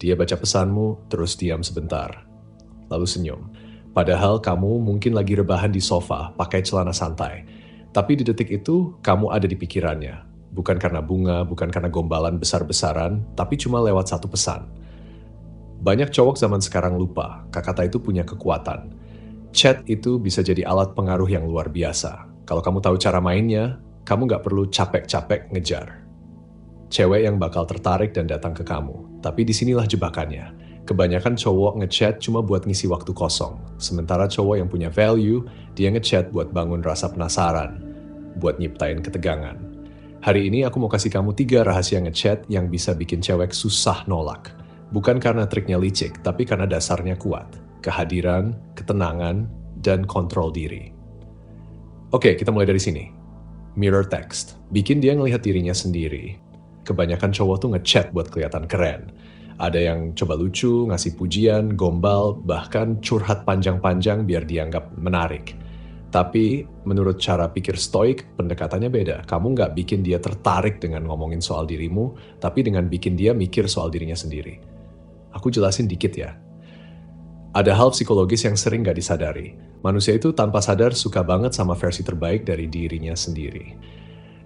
Dia baca pesanmu, terus diam sebentar, lalu senyum. Padahal kamu mungkin lagi rebahan di sofa, pakai celana santai. Tapi di detik itu, kamu ada di pikirannya. Bukan karena bunga, bukan karena gombalan besar-besaran, tapi cuma lewat satu pesan. Banyak cowok zaman sekarang lupa, kata-kata itu punya kekuatan. Chat itu bisa jadi alat pengaruh yang luar biasa. Kalau kamu tahu cara mainnya, kamu nggak perlu capek-capek ngejar. Cewek yang bakal tertarik dan datang ke kamu. Tapi disinilah jebakannya. Kebanyakan cowok ngechat cuma buat ngisi waktu kosong. Sementara cowok yang punya value, dia ngechat buat bangun rasa penasaran, buat nyiptain ketegangan. Hari ini aku mau kasih kamu 3 rahasia ngechat yang bisa bikin cewek susah nolak. Bukan karena triknya licik, tapi karena dasarnya kuat. Kehadiran, ketenangan, dan kontrol diri. Oke, kita mulai dari sini. Mirror text. Bikin dia ngelihat dirinya sendiri. Kebanyakan cowok tuh ngechat buat kelihatan keren. Ada yang coba lucu, ngasih pujian, gombal, bahkan curhat panjang-panjang biar dianggap menarik. Tapi menurut cara pikir stoik, pendekatannya beda. Kamu nggak bikin dia tertarik dengan ngomongin soal dirimu, tapi dengan bikin dia mikir soal dirinya sendiri. Aku jelasin dikit ya. Ada hal psikologis yang sering nggak disadari. Manusia itu tanpa sadar suka banget sama versi terbaik dari dirinya sendiri.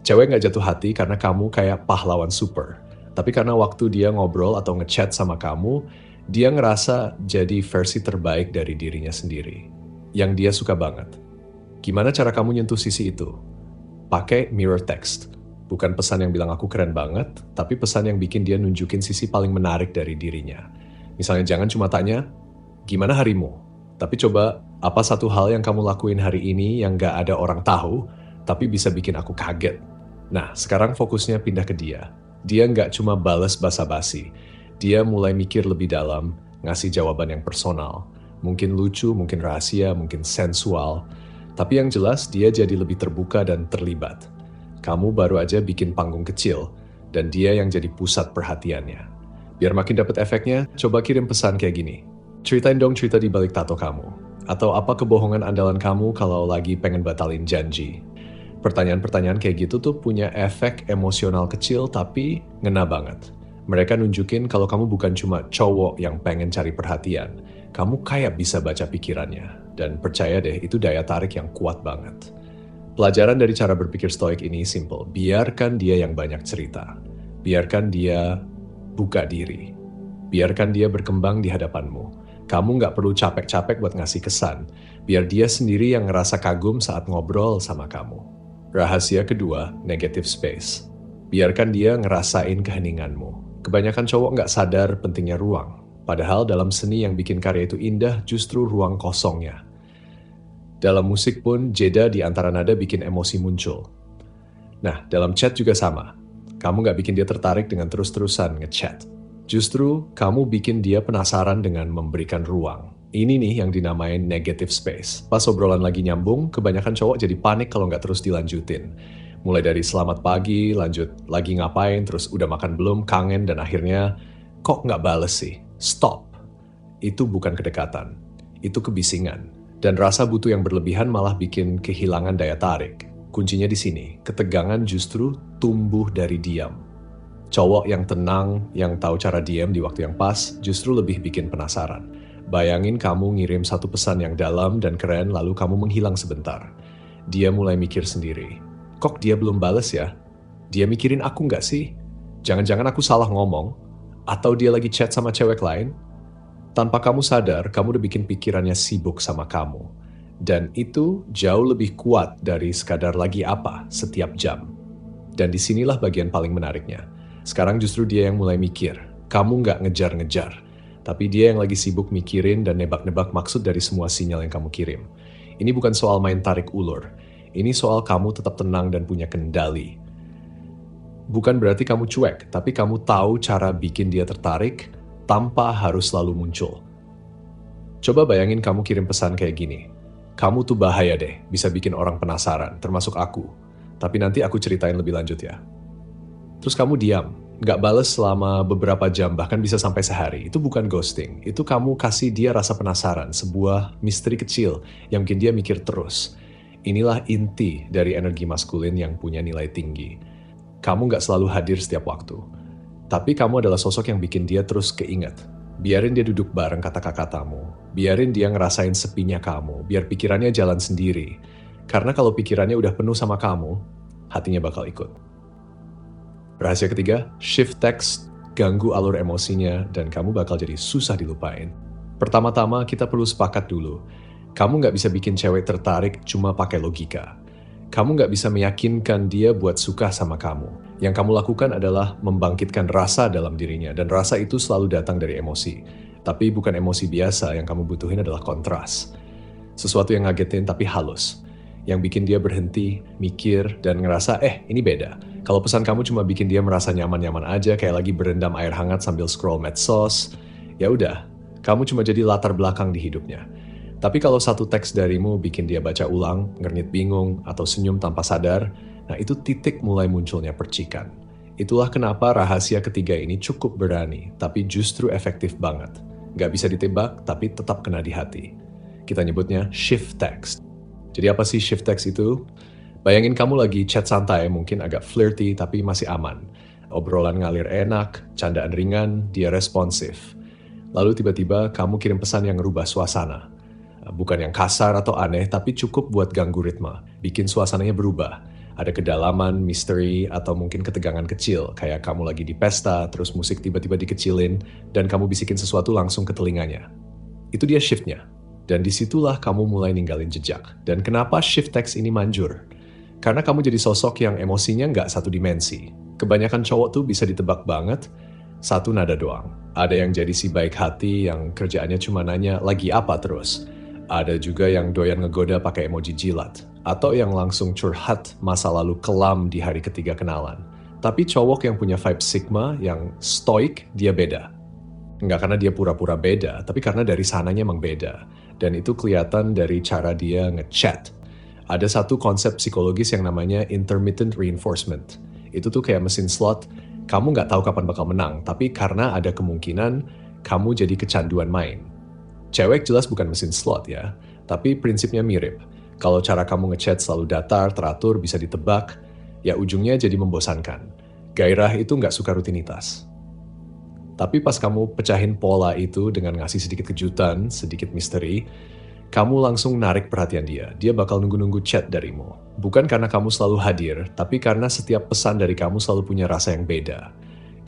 Cewek nggak jatuh hati karena kamu kayak pahlawan super. Tapi karena waktu dia ngobrol atau ngechat sama kamu, dia ngerasa jadi versi terbaik dari dirinya sendiri. Yang dia suka banget. Gimana cara kamu nyentuh sisi itu? Pakai mirror text. Bukan pesan yang bilang aku keren banget, tapi pesan yang bikin dia nunjukin sisi paling menarik dari dirinya. Misalnya jangan cuma tanya, gimana harimu? Tapi coba, apa satu hal yang kamu lakuin hari ini yang nggak ada orang tahu, tapi bisa bikin aku kaget? Nah, sekarang fokusnya pindah ke dia. Dia nggak cuma bales basa-basi. Dia mulai mikir lebih dalam, ngasih jawaban yang personal. Mungkin lucu, mungkin rahasia, mungkin sensual. Tapi yang jelas dia jadi lebih terbuka dan terlibat. Kamu baru aja bikin panggung kecil, dan dia yang jadi pusat perhatiannya. Biar makin dapat efeknya, coba kirim pesan kayak gini. Ceritain dong cerita di balik tato kamu. Atau apa kebohongan andalan kamu kalau lagi pengen batalin janji. Pertanyaan-pertanyaan kayak gitu tuh punya efek emosional kecil tapi ngena banget. Mereka nunjukin kalau kamu bukan cuma cowok yang pengen cari perhatian. Kamu kayak bisa baca pikirannya. Dan percaya deh, itu daya tarik yang kuat banget. Pelajaran dari cara berpikir stoik ini simple. Biarkan dia yang banyak cerita. Biarkan dia buka diri. Biarkan dia berkembang di hadapanmu. Kamu nggak perlu capek-capek buat ngasih kesan. Biar dia sendiri yang ngerasa kagum saat ngobrol sama kamu. Rahasia kedua, negative space. Biarkan dia ngerasain keheninganmu. Kebanyakan cowok nggak sadar pentingnya ruang. Padahal dalam seni yang bikin karya itu indah justru ruang kosongnya. Dalam musik pun jeda di antara nada bikin emosi muncul. Nah, dalam chat juga sama. Kamu nggak bikin dia tertarik dengan terus-terusan ngechat. Justru kamu bikin dia penasaran dengan memberikan ruang. Ini nih yang dinamain negative space. Pas obrolan lagi nyambung, kebanyakan cowok jadi panik kalau nggak terus dilanjutin. Mulai dari selamat pagi, lanjut lagi ngapain, terus udah makan belum, kangen, dan akhirnya kok nggak bales sih? Stop. Itu bukan kedekatan. Itu kebisingan. Dan rasa butuh yang berlebihan malah bikin kehilangan daya tarik. Kuncinya di sini, ketegangan justru tumbuh dari diam. Cowok yang tenang, yang tahu cara diam di waktu yang pas, justru lebih bikin penasaran. Bayangin kamu ngirim satu pesan yang dalam dan keren, lalu kamu menghilang sebentar. Dia mulai mikir sendiri. Kok dia belum bales ya? Dia mikirin aku nggak sih? Jangan-jangan aku salah ngomong? Atau dia lagi chat sama cewek lain? Tanpa kamu sadar, kamu udah bikin pikirannya sibuk sama kamu. Dan itu jauh lebih kuat dari sekadar lagi apa setiap jam. Dan disinilah bagian paling menariknya. Sekarang justru dia yang mulai mikir. Kamu nggak ngejar-ngejar. Tapi dia yang lagi sibuk mikirin dan nebak-nebak maksud dari semua sinyal yang kamu kirim. Ini bukan soal main tarik ulur. Ini soal kamu tetap tenang dan punya kendali. Bukan berarti kamu cuek, tapi kamu tahu cara bikin dia tertarik tanpa harus selalu muncul. Coba bayangin kamu kirim pesan kayak gini. Kamu tuh bahaya deh, bisa bikin orang penasaran, termasuk aku. Tapi nanti aku ceritain lebih lanjut ya. Terus kamu diam, nggak bales selama beberapa jam, bahkan bisa sampai sehari. Itu bukan ghosting, itu kamu kasih dia rasa penasaran, sebuah misteri kecil yang bikin dia mikir terus. Inilah inti dari energi maskulin yang punya nilai tinggi. Kamu nggak selalu hadir setiap waktu. Tapi kamu adalah sosok yang bikin dia terus keinget. Biarin dia duduk bareng kata-katamu. Biarin dia ngerasain sepinya kamu. Biar pikirannya jalan sendiri. Karena kalau pikirannya udah penuh sama kamu, hatinya bakal ikut. Rahasia ketiga, shift text, ganggu alur emosinya, dan kamu bakal jadi susah dilupain. Pertama-tama kita perlu sepakat dulu. Kamu nggak bisa bikin cewek tertarik cuma pakai logika. Kamu nggak bisa meyakinkan dia buat suka sama kamu. Yang kamu lakukan adalah membangkitkan rasa dalam dirinya, dan rasa itu selalu datang dari emosi. Tapi bukan emosi biasa, yang kamu butuhin adalah kontras. Sesuatu yang ngagetin tapi halus. Yang bikin dia berhenti, mikir, dan ngerasa, ini beda. Kalau pesan kamu cuma bikin dia merasa nyaman-nyaman aja, kayak lagi berendam air hangat sambil scroll medsos, ya udah, kamu cuma jadi latar belakang di hidupnya. Tapi kalau satu teks darimu bikin dia baca ulang, ngernyit bingung, atau senyum tanpa sadar, nah itu titik mulai munculnya percikan. Itulah kenapa rahasia ketiga ini cukup berani, tapi justru efektif banget. Nggak bisa ditebak, tapi tetap kena di hati. Kita nyebutnya shift text. Jadi apa sih shift text itu? Bayangin kamu lagi chat santai, mungkin agak flirty, tapi masih aman. Obrolan ngalir enak, candaan ringan, dia responsif. Lalu tiba-tiba kamu kirim pesan yang ngerubah suasana. Bukan yang kasar atau aneh, tapi cukup buat ganggu ritme. Bikin suasananya berubah. Ada kedalaman, misteri, atau mungkin ketegangan kecil. Kayak kamu lagi di pesta, terus musik tiba-tiba dikecilin, dan kamu bisikin sesuatu langsung ke telinganya. Itu dia shiftnya. Dan disitulah kamu mulai ninggalin jejak. Dan kenapa shift text ini manjur? Karena kamu jadi sosok yang emosinya nggak satu dimensi. Kebanyakan cowok tuh bisa ditebak banget, satu nada doang. Ada yang jadi si baik hati yang kerjaannya cuma nanya, lagi apa terus? Ada juga yang doyan ngegoda pakai emoji jilat, atau yang langsung curhat masa lalu kelam di hari ketiga kenalan. Tapi cowok yang punya vibe Sigma, yang stoik, dia beda. Nggak karena dia pura-pura beda, tapi karena dari sananya emang beda. Dan itu kelihatan dari cara dia ngechat. Ada satu konsep psikologis yang namanya intermittent reinforcement. Itu tuh kayak mesin slot, kamu nggak tahu kapan bakal menang, tapi karena ada kemungkinan kamu jadi kecanduan main. Cewek jelas bukan mesin slot ya, tapi prinsipnya mirip. Kalau cara kamu ngechat selalu datar, teratur, bisa ditebak, ya ujungnya jadi membosankan. Gairah itu nggak suka rutinitas. Tapi pas kamu pecahin pola itu dengan ngasih sedikit kejutan, sedikit misteri, kamu langsung narik perhatian dia. Dia bakal nunggu-nunggu chat darimu. Bukan karena kamu selalu hadir, tapi karena setiap pesan dari kamu selalu punya rasa yang beda.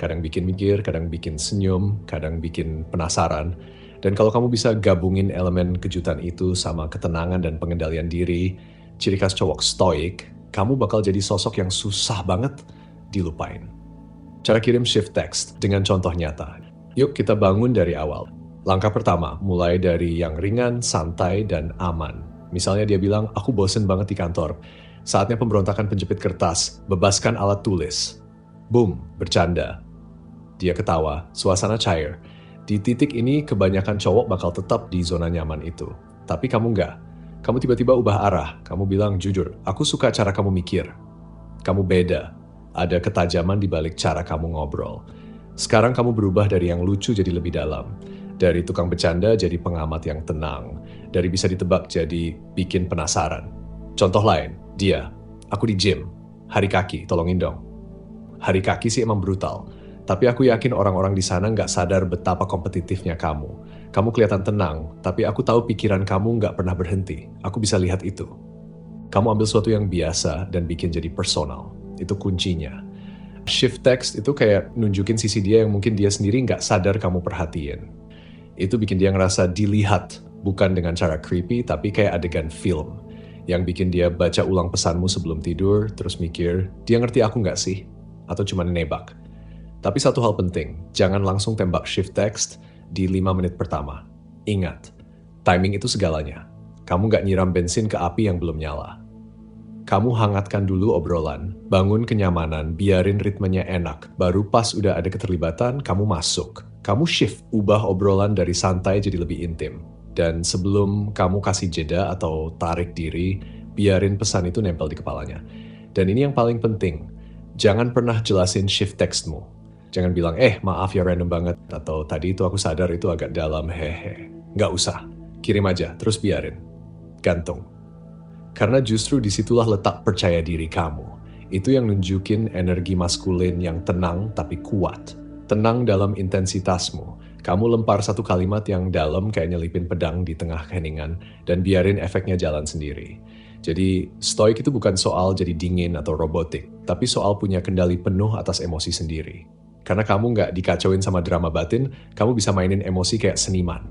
Kadang bikin mikir, kadang bikin senyum, kadang bikin penasaran. Dan kalau kamu bisa gabungin elemen kejutan itu sama ketenangan dan pengendalian diri, ciri khas cowok stoik, kamu bakal jadi sosok yang susah banget dilupain. Cara kirim shift text dengan contoh nyata. Yuk kita bangun dari awal. Langkah pertama, mulai dari yang ringan, santai, dan aman. Misalnya dia bilang, aku bosen banget di kantor. Saatnya pemberontakan penjepit kertas, bebaskan alat tulis. Boom, bercanda. Dia ketawa, suasana cair. Di titik ini, kebanyakan cowok bakal tetap di zona nyaman itu. Tapi kamu nggak. Kamu tiba-tiba ubah arah. Kamu bilang, jujur, aku suka cara kamu mikir. Kamu beda. Ada ketajaman di balik cara kamu ngobrol. Sekarang kamu berubah dari yang lucu jadi lebih dalam. Dari tukang bercanda jadi pengamat yang tenang. Dari bisa ditebak jadi bikin penasaran. Contoh lain, dia. Aku di gym. Hari kaki, tolongin dong. Hari kaki sih emang brutal. Tapi aku yakin orang-orang di sana nggak sadar betapa kompetitifnya kamu. Kamu kelihatan tenang, tapi aku tahu pikiran kamu nggak pernah berhenti. Aku bisa lihat itu. Kamu ambil sesuatu yang biasa dan bikin jadi personal. Itu kuncinya. Shift text itu kayak nunjukin sisi dia yang mungkin dia sendiri nggak sadar kamu perhatiin. Itu bikin dia ngerasa dilihat, bukan dengan cara creepy, tapi kayak adegan film. Yang bikin dia baca ulang pesanmu sebelum tidur, terus mikir, dia ngerti aku nggak sih? Atau cuma nebak? Tapi satu hal penting, jangan langsung tembak shift text di 5 menit pertama. Ingat, timing itu segalanya. Kamu nggak nyiram bensin ke api yang belum nyala. Kamu hangatkan dulu obrolan, bangun kenyamanan, biarin ritmenya enak. Baru pas udah ada keterlibatan, kamu masuk. Kamu shift, ubah obrolan dari santai jadi lebih intim. Dan sebelum kamu kasih jeda atau tarik diri, biarin pesan itu nempel di kepalanya. Dan ini yang paling penting, jangan pernah jelasin shift textmu. Jangan bilang, maaf ya random banget, atau tadi itu aku sadar itu agak dalam, hehe. Nggak usah, kirim aja, terus biarin. Gantung. Karena justru disitulah letak percaya diri kamu. Itu yang nunjukin energi maskulin yang tenang tapi kuat. Tenang dalam intensitasmu. Kamu lempar satu kalimat yang dalam kayak nyelipin pedang di tengah keheningan dan biarin efeknya jalan sendiri. Jadi, stoik itu bukan soal jadi dingin atau robotik, tapi soal punya kendali penuh atas emosi sendiri. Karena kamu nggak dikacauin sama drama batin, kamu bisa mainin emosi kayak seniman.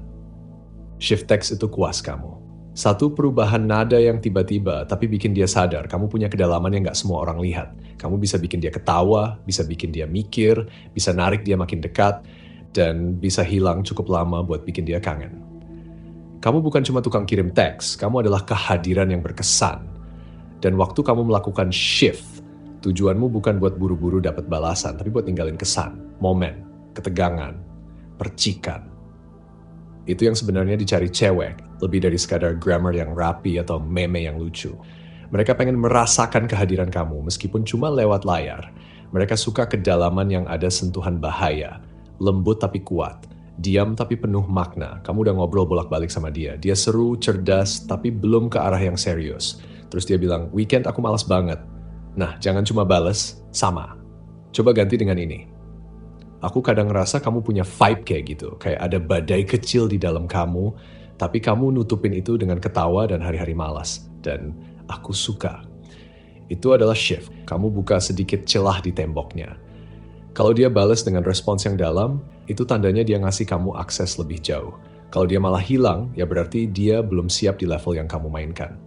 Shift text itu kuas kamu. Satu perubahan nada yang tiba-tiba, tapi bikin dia sadar, kamu punya kedalaman yang nggak semua orang lihat. Kamu bisa bikin dia ketawa, bisa bikin dia mikir, bisa narik dia makin dekat, dan bisa hilang cukup lama buat bikin dia kangen. Kamu bukan cuma tukang kirim teks, kamu adalah kehadiran yang berkesan. Dan waktu kamu melakukan shift, tujuanmu bukan buat buru-buru dapat balasan, tapi buat ninggalin kesan, momen, ketegangan, percikan. Itu yang sebenarnya dicari cewek, lebih dari sekadar grammar yang rapi atau meme yang lucu. Mereka pengen merasakan kehadiran kamu, meskipun cuma lewat layar. Mereka suka kedalaman yang ada sentuhan bahaya, lembut tapi kuat, diam tapi penuh makna. Kamu udah ngobrol bolak-balik sama dia. Dia seru, cerdas, tapi belum ke arah yang serius. Terus dia bilang, weekend aku malas banget. Nah, jangan cuma bales, sama. Coba ganti dengan ini. Aku kadang ngerasa kamu punya vibe kayak gitu. Kayak ada badai kecil di dalam kamu, tapi kamu nutupin itu dengan ketawa dan hari-hari malas. Dan aku suka. Itu adalah shift. Kamu buka sedikit celah di temboknya. Kalau dia balas dengan respons yang dalam, itu tandanya dia ngasih kamu akses lebih jauh. Kalau dia malah hilang, ya berarti dia belum siap di level yang kamu mainkan.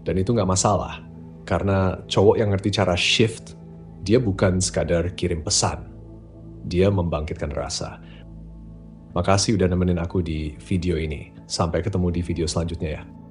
Dan itu nggak masalah. Karena cowok yang ngerti cara shift, dia bukan sekadar kirim pesan. Dia membangkitkan rasa. Makasih udah nemenin aku di video ini. Sampai ketemu di video selanjutnya ya.